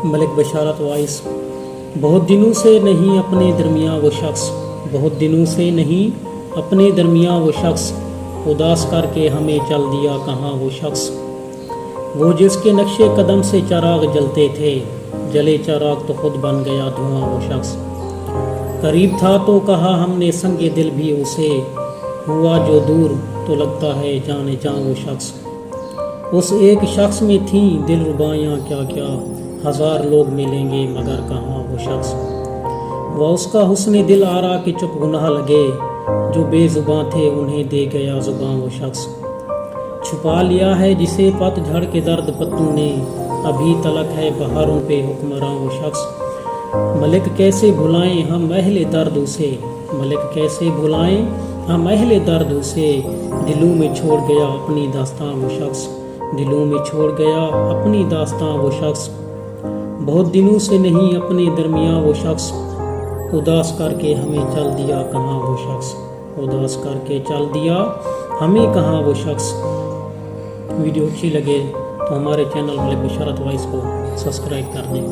ملک بشارت وائس۔ بہت دنوں سے نہیں اپنے درمیان وہ شخص، بہت دنوں سے نہیں اپنے درمیان وہ شخص، اداس کر کے ہمیں چل دیا کہاں وہ شخص۔ وہ جس کے نقش قدم سے چراغ جلتے تھے، جلے چراغ تو خود بن گیا دھواں وہ شخص۔ قریب تھا تو کہا ہم نے سنگ دل بھی اسے، ہوا جو دور تو لگتا ہے جانے جاں وہ شخص۔ اس ایک شخص میں تھیں دل ربایاں کیا کیا، ہزار لوگ ملیں گے مگر کہاں وہ شخص۔ وہ اس کا حسن دل آرا کے چپ گناہ لگے، جو بے زباں تھے انہیں دے گیا زباں وہ شخص۔ چھپا لیا ہے جسے پت جھڑ کے درد پتوں نے، ابھی تلک ہے بہاروں پہ حکمراں وہ شخص۔ ملک کیسے بھلائیں ہم اہل درد اسے، ملک کیسے بھلائیں ہم اہل درد اسے، دلوں میں چھوڑ گیا اپنی داستاں وہ شخص، دلوں میں چھوڑ گیا اپنی داستاں وہ شخص۔ بہت دنوں سے نہیں اپنے درمیان وہ شخص، اداس کر کے ہمیں چل دیا کہاں وہ شخص، اداس کر کے چل دیا ہمیں کہاں وہ شخص۔ ویڈیو اچھی لگے تو ہمارے چینل ملک بشارت وائس کو سبسکرائب کر دیں۔